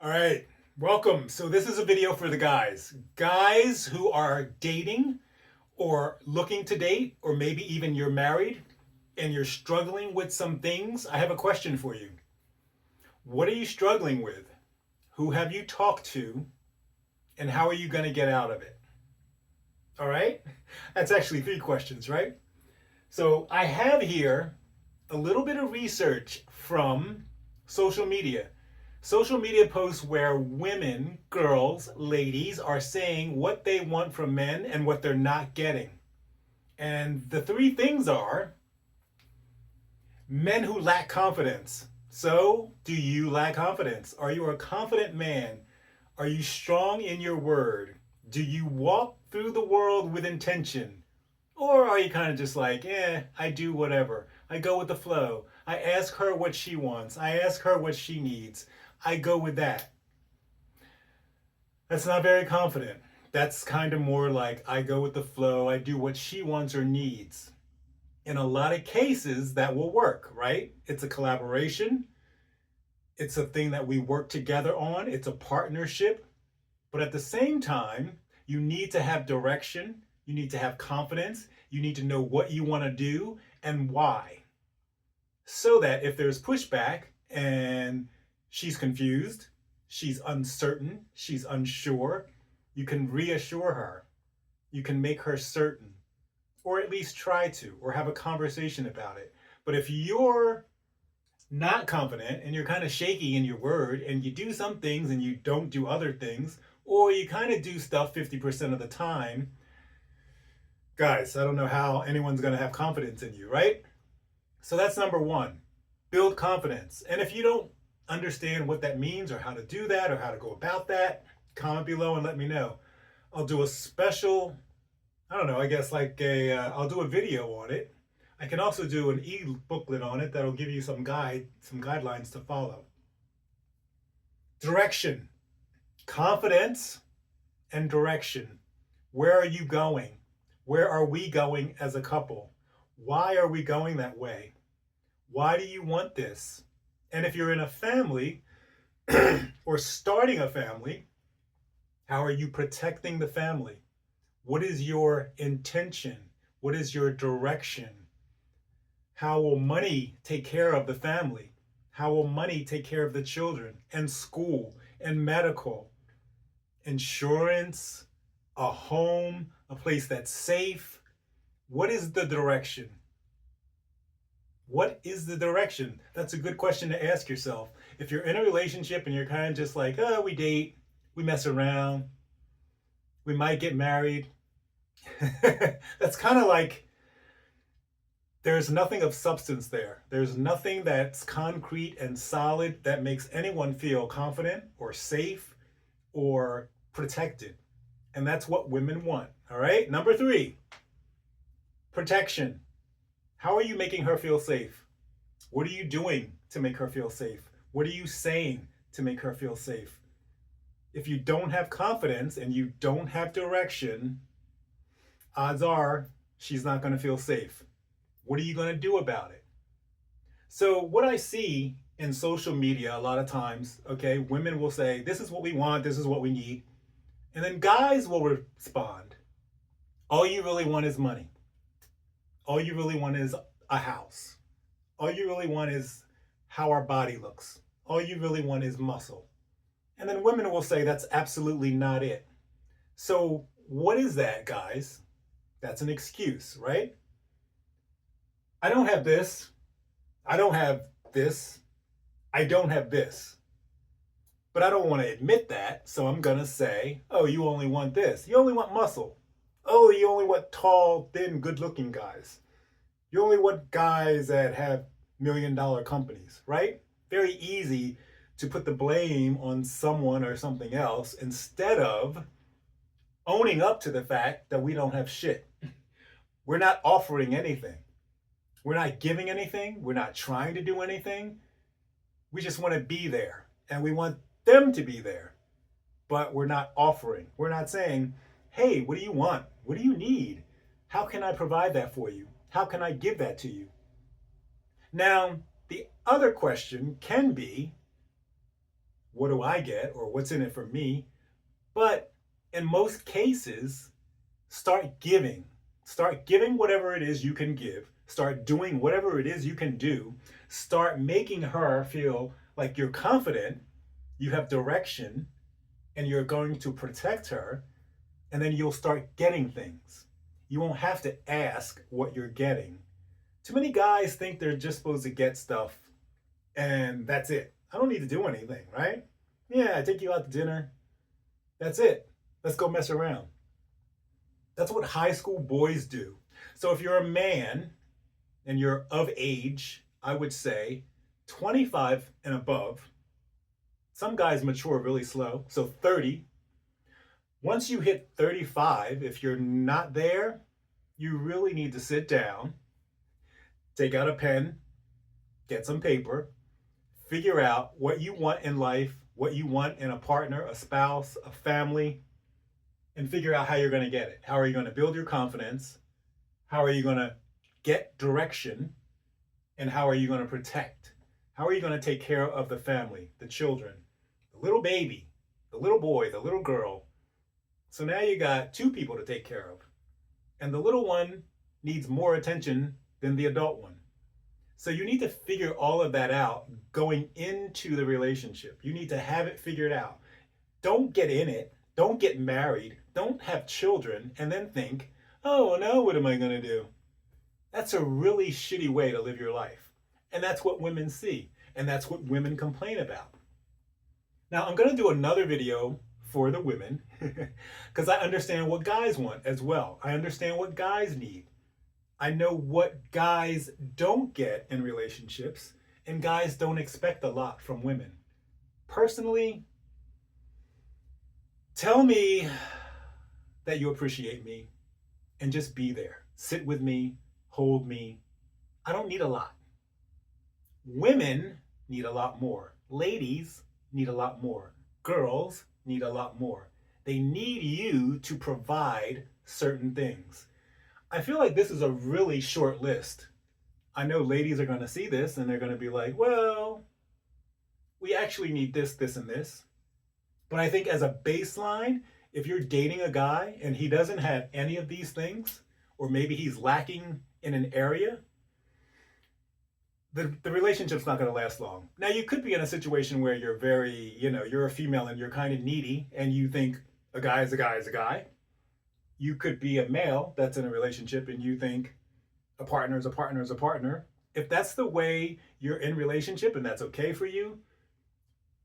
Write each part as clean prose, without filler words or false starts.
All right, welcome. So this is a video for the guys. Guys who are dating or looking to date, or maybe even you're married and you're struggling with some things. I have a question for you. What are you struggling with? Who have you talked to? And how are you going to get out of it? All right? That's actually three questions, right? So I have here a little bit of research from social media. Social media posts where women, girls, ladies are saying what they want from men and what they're not getting. And the three things are men who lack confidence. So, do you lack confidence? Are you a confident man? Are you strong in your word? Do you walk through the world with intention? Or are you kind of just like, I do whatever. I go with the flow. I ask her what she wants. I ask her what she needs. I go with that. That's not very confident. That's kind of more like I go with the flow. I do what she wants or needs. In a lot of cases, that will work, right? It's a collaboration. It's a thing that we work together on. It's a partnership. But at the same time, you need to have direction. You need to have confidence. You need to know what you want to do and why. So that if there's pushback and she's confused, she's uncertain, she's unsure, you can reassure her. You can make her certain, or at least try to, or have a conversation about it. But if you're not confident and you're kind of shaky in your word and you do some things and you don't do other things, or you kind of do stuff 50% of the time, guys, I don't know how anyone's going to have confidence in you, right? So that's number one. Build confidence. And if you don't understand what that means or how to do that or how to go about that, comment below and let me know. I'll do a special, I don't know, I guess I'll do a video on it. I can also do an e-booklet on it that'll give you some guidelines to follow. Direction, confidence, and direction. Where are you going? Where are we going as a couple? Why are we going that way? Why do you want this? And if you're in a family or starting a family, how are you protecting the family? What is your intention? What is your direction? How will money take care of the family? How will money take care of the children and school and medical, insurance, a home, a place that's safe? What is the direction? What is the direction? That's a good question to ask yourself. If you're in a relationship and you're kind of just like, oh, we date, we mess around, we might get married. That's kind of like there's nothing of substance there. There's nothing that's concrete and solid that makes anyone feel confident or safe or protected. And that's what women want. All right. Number three, protection. How are you making her feel safe? What are you doing to make her feel safe? What are you saying to make her feel safe? If you don't have confidence and you don't have direction, odds are she's not going to feel safe. What are you going to do about it? So, what I see in social media a lot of times, okay, women will say, this is what we want, this is what we need. And then guys will respond, all you really want is money. All you really want is a house. All you really want is how our body looks. All you really want is muscle. And then women will say that's absolutely not it. So, what is that, guys? That's an excuse, right? I don't have this. I don't have this. I don't have this. But I don't want to admit that, so I'm going to say, oh, you only want this. You only want muscle. Oh, you only want tall, thin, good-looking guys. You only want guys that have $1 million companies, right? Very easy to put the blame on someone or something else instead of owning up to the fact that we don't have shit. We're not offering anything. We're not giving anything. We're not trying to do anything. We just want to be there and we want them to be there. But we're not offering. We're not saying, hey, what do you want? What do you need? How can I provide that for you? How can I give that to you? Now, the other question can be, what do I get or what's in it for me? But in most cases, start giving. Start giving whatever it is you can give. Start doing whatever it is you can do. Start making her feel like you're confident, you have direction, and you're going to protect her. And then you'll start getting things. You won't have to ask what you're getting. Too many guys think they're just supposed to get stuff and that's it. I don't need to do anything, right? Yeah, I take you out to dinner. That's it. Let's go mess around. That's what high school boys do. So if you're a man and you're of age, I would say 25 and above. Some guys mature really slow, so 30. Once you hit 35, if you're not there, you really need to sit down, take out a pen, get some paper, figure out what you want in life, what you want in a partner, a spouse, a family, and figure out how you're going to get it. How are you going to build your confidence? How are you going to get direction? And how are you going to protect? How are you going to take care of the family, the children, the little baby, the little boy, the little girl? So now you got two people to take care of. And the little one needs more attention than the adult one. So you need to figure all of that out going into the relationship. You need to have it figured out. Don't get in it. Don't get married. Don't have children and then think, oh, now what am I going to do? That's a really shitty way to live your life. And that's what women see. And that's what women complain about. Now, I'm going to do another video for the women because I understand what guys want as well. I understand what guys need. I know what guys don't get in relationships, and guys don't expect a lot from women. Personally, tell me that you appreciate me and just be there. Sit with me, hold me. I don't need a lot. Women need a lot more. Ladies need a lot more. Girls need a lot more. They need you to provide certain things. I feel like this is a really short list. I know ladies are going to see this and they're going to be like, well, we actually need this, this, and this. But I think as a baseline, if you're dating a guy and he doesn't have any of these things, or maybe he's lacking in an area, the relationship's not going to last long. Now, you could be in a situation where you're very, you're a female and you're kind of needy and you think a guy is a guy is a guy. You could be a male that's in a relationship and you think a partner is a partner is a partner. If that's the way you're in relationship and that's okay for you,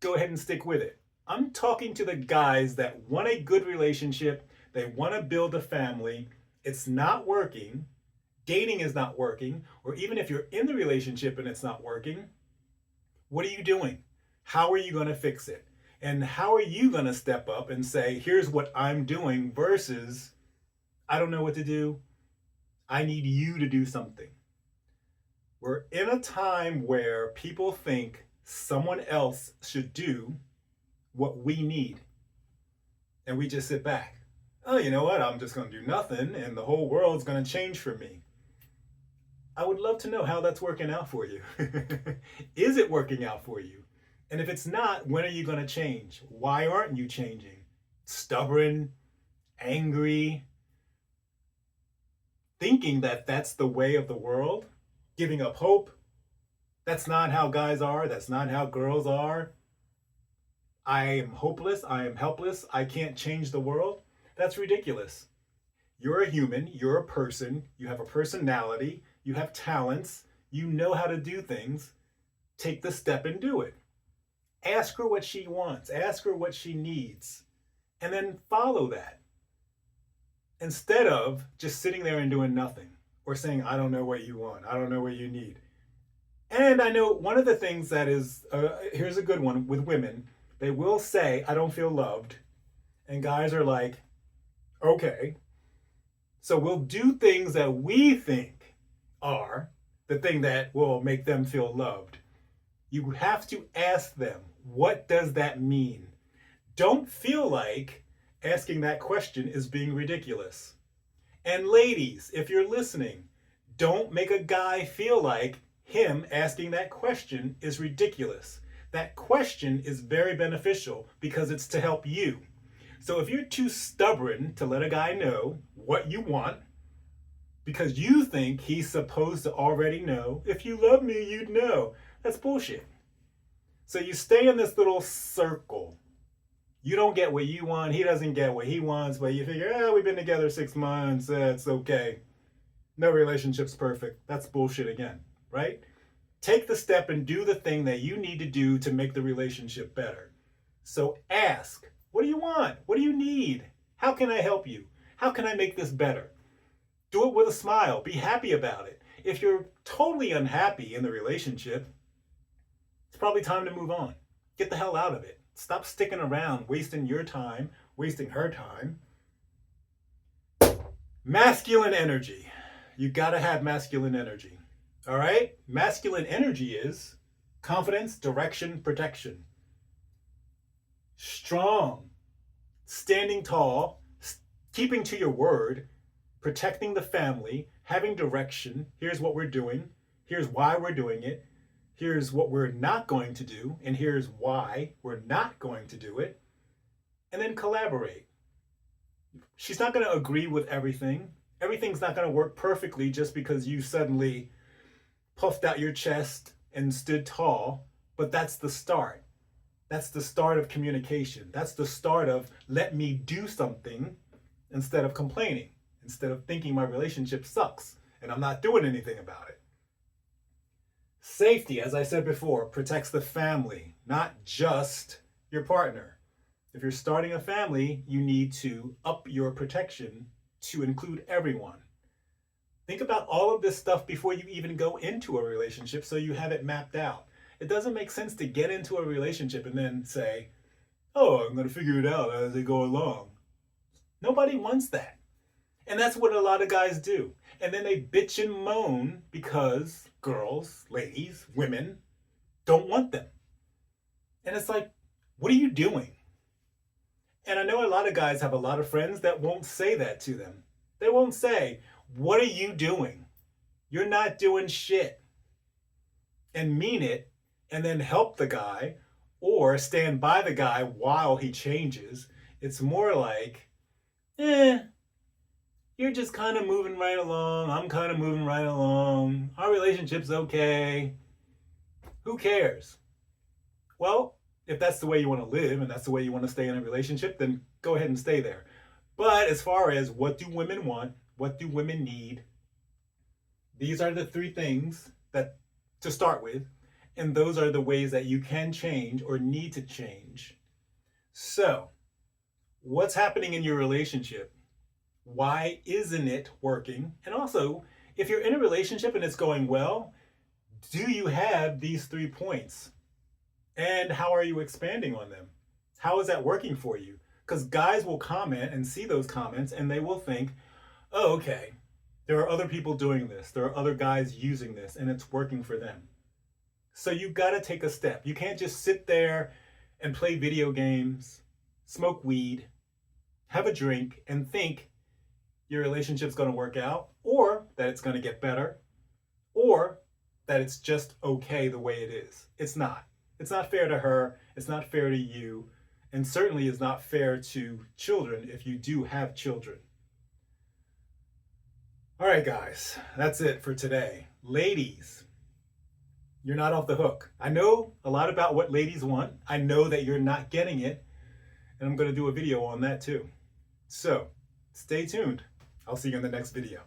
go ahead and stick with it. I'm talking to the guys that want a good relationship. They want to build a family. It's not working. Dating is not working. Or even if you're in the relationship and it's not working, what are you doing? How are you going to fix it? And how are you going to step up and say, here's what I'm doing versus, I don't know what to do. I need you to do something. We're in a time where people think someone else should do what we need. And we just sit back. Oh, you know what? I'm just going to do nothing and the whole world's going to change for me. I would love to know how that's working out for you. Is it working out for you? And if it's not, when are you going to change? Why aren't you changing? Stubborn, angry, thinking that that's the way of the world, giving up hope. That's not how guys are. That's not how girls are. I am hopeless. I am helpless. I can't change the world. That's ridiculous. You're a human. You're a person. You have a personality. You have talents. You know how to do things. Take the step and do it. Ask her what she wants. Ask her what she needs. And then follow that. Instead of just sitting there and doing nothing or saying, I don't know what you want. I don't know what you need. And I know one of the things that is, here's a good one with women. They will say, I don't feel loved. And guys are like, okay. So we'll do things that we think are the thing that will make them feel loved. You have to ask them, what does that mean? Don't feel like asking that question is being ridiculous. And ladies, if you're listening, don't make a guy feel like him asking that question is ridiculous. that question is very beneficial because it's to help you. So if you're too stubborn to let a guy know what you want because you think he's supposed to already know, if you love me, you'd know. That's bullshit. So you stay in this little circle. You don't get what you want. He doesn't get what he wants, but you figure, we've been together 6 months. It's okay. No relationship's perfect. That's bullshit again, right? Take the step and do the thing that you need to do to make the relationship better. So ask, what do you want? What do you need? How can I help you? How can I make this better? Do it with a smile. Be happy about it. If you're totally unhappy in the relationship, it's probably time to move on. Get the hell out of it. Stop sticking around, wasting your time, wasting her time. Masculine energy. You gotta have masculine energy. All right? Masculine energy is confidence, direction, protection. Strong, standing tall, keeping to your word, protecting the family, having direction. Here's what we're doing. Here's why we're doing it. Here's what we're not going to do, and here's why we're not going to do it. And then collaborate. She's not going to agree with everything. Everything's not going to work perfectly just because you suddenly puffed out your chest and stood tall, but that's the start. That's the start of communication. That's the start of let me do something instead of complaining, instead of thinking my relationship sucks and I'm not doing anything about it. Safety, as I said before, protects the family, not just your partner. If you're starting a family, you need to up your protection to include everyone. Think about all of this stuff before you even go into a relationship so you have it mapped out. It doesn't make sense to get into a relationship and then say, oh, I'm going to figure it out as they go along. Nobody wants that. And that's what a lot of guys do. And then they bitch and moan because girls, ladies, women don't want them. And it's like, what are you doing? And I know a lot of guys have a lot of friends that won't say that to them. They won't say, what are you doing? You're not doing shit. And mean it, and then help the guy or stand by the guy while he changes. It's more like, you're just kind of moving right along. I'm kind of moving right along. Our relationship's okay. Who cares? Well, if that's the way you want to live and that's the way you want to stay in a relationship, then go ahead and stay there. But as far as what do women want, what do women need, these are the 3 things that to start with. And those are the ways that you can change or need to change. So, what's happening in your relationship? Why isn't it working? And also, if you're in a relationship and it's going well, do you have these 3 points? And how are you expanding on them? How is that working for you? Because guys will comment and see those comments and they will think, oh, okay, there are other people doing this. There are other guys using this and it's working for them. So you got to take a step. You can't just sit there and play video games, smoke weed, have a drink, and think your relationship's going to work out, or that it's going to get better, or that it's just okay the way it is. It's not. It's not fair to her. It's not fair to you. And certainly is not fair to children if you do have children. All right, guys, that's it for today. Ladies, you're not off the hook. I know a lot about what ladies want. I know that you're not getting it. And I'm going to do a video on that too. So stay tuned. I'll see you in the next video.